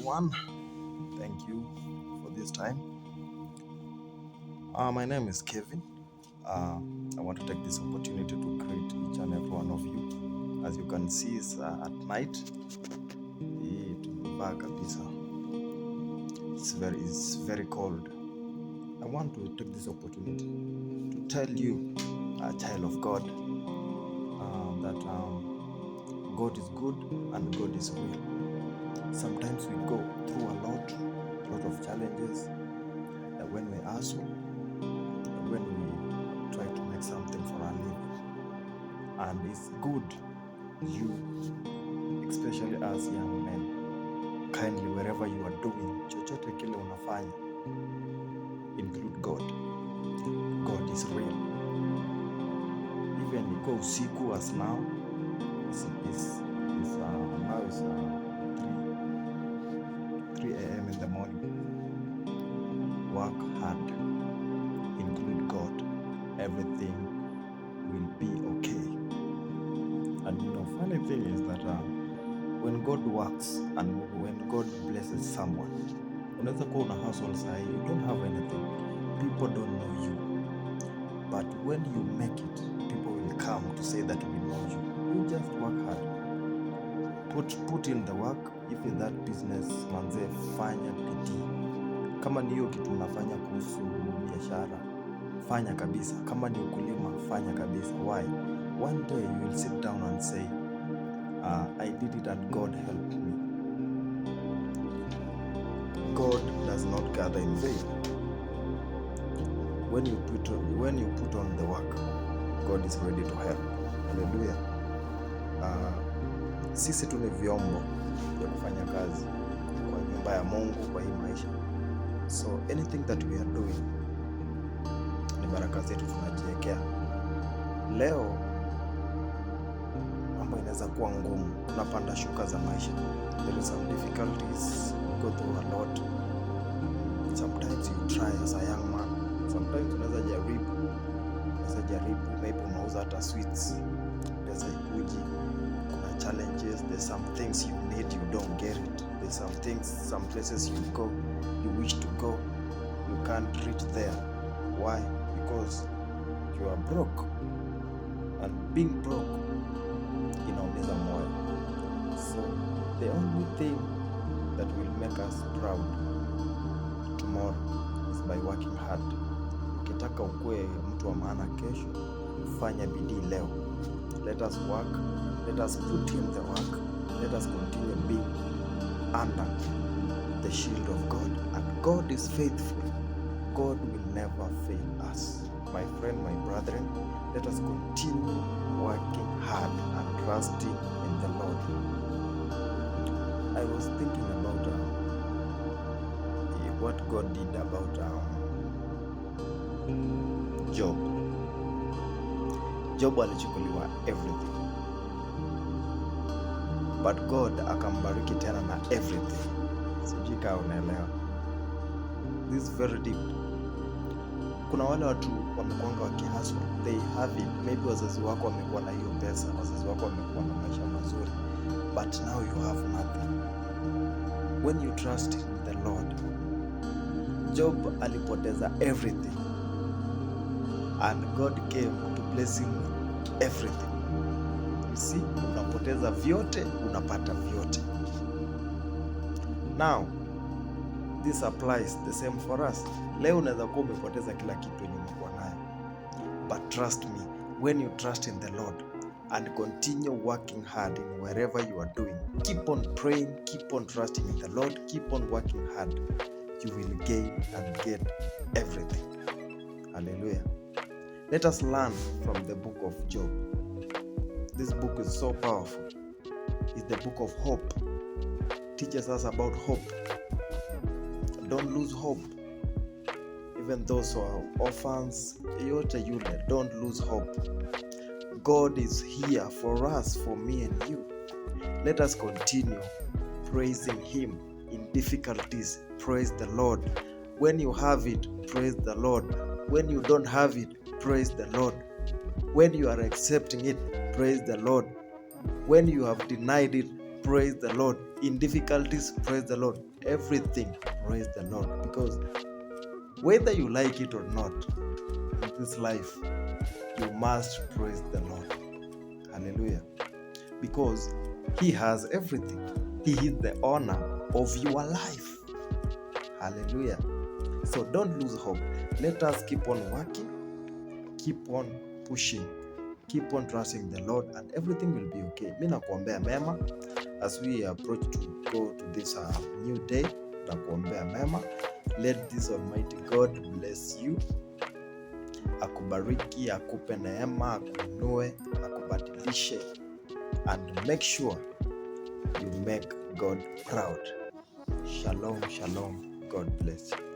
everyone. Thank you for this time. My name is Kevin. I want to take this opportunity to greet each and every one of you. As you can see, it's at night. It's very cold. I want to take this opportunity to tell you, a child of God, that God is good and God is real. Sometimes we go through a lot of challenges. When we hustle, when we try to make something for our living, and it's good you, especially as young men, kindly wherever you are doing, chochote kile unafanya, include God. God is real. Even you go usiku as now, now is 3 a.m. in the morning. Work hard, include God, everything will be okay. And funny thing is that when God works and when God blesses someone, unaweza kuwa una hustle sahi, you don't have anything, people don't know you, but when you make it, people will come to say that we know you. You just work hard, put in the work. If in that business, manze, fanya bidii. Kama ni hiyo kitu unafanya kuhusu biashara, fanya kabisa. Kama ni ukulima, fanya kabisa. Why? One day you will sit down and say, I did it and God helped me. God does not gather in vain. When you put on the work, God is ready to help. Hallelujah. Sisi tu ni vyombo vya kufanya kazi kwa nyumba ya Mungu, kwa hii maisha. So anything that we are doing ni baraka zetu tunajiwekea. Leo mambo inaweza kuwa ngumu, unapanda shuka za maisha. There is some difficulties, go through a lot. Sometimes you try as a young man. Sometimes unaweza jaribu, maybe unauza hata sweets, unaweza ikuji. Kuna challenges, there's some things you need, you don't get it. There's some places you go, you wish to go, you can't reach there. Why? Because you are broke, and being broke inaumiza moyo. So the only thing that will make us proud tomorrow is by working hard. Ukitaka ukue mtu wa maana kesho, fanya bidii leo. Let us work, let us put in the work, let us continue being under the shield of God, and God is faithful. God will never fail us. My friend, my brethren, let us continue working hard and trusting in the Lord. I was thinking about what God did about Job. Job alichukuliwa everything, but God akambariki tena na everything. Sijui kama unaelewa. This is very deep. Kuna wale watu wamekuanga wakihustle, they have it. Maybe wazazi wako wamekuwa na hiyo pesa, wazazi wako wamekuwa na maisha mazuri, but now you have nothing. When you trust in the Lord, Job alipoteza everything, and God came to bless him with everything. You see, unapoteza vyote, unapata vyote. Now, this applies the same for us. Leo unaweza kuwa umepoteza kila kitu yenye umekuwa nayo, but trust me, when you trust in the Lord and continue working hard in wherever you are doing, keep on praying, keep on trusting in the Lord, keep on working hard, you will gain and get everything. Hallelujah. Let us learn from the book of Job. This book is so powerful. It's the book of hope. It teaches us about hope. Don't lose hope. Even those who are orphans, don't lose hope. God is here for us, for me and you. Let us continue praising Him in difficulties. Praise the Lord. When you have it, praise the Lord. When you don't have it, praise the Lord. When you are accepting it, praise the Lord. When you have denied it, praise the Lord. In difficulties, praise the Lord. Everything, praise the Lord. Because whether you like it or not, in this life, you must praise the Lord. Hallelujah. Because He has everything. He is the owner of your life. Hallelujah. So don't lose hope. Let us keep on working, keep on pushing, keep on trusting the Lord, and everything will be okay. Mimi nakuombea mema as we approach to go to this new day. Nakuombea mema. Let this Almighty God bless you, akubariki, akupe neema, akuinue, akubadilishe, and make sure you make God proud. Shalom, shalom. God bless you.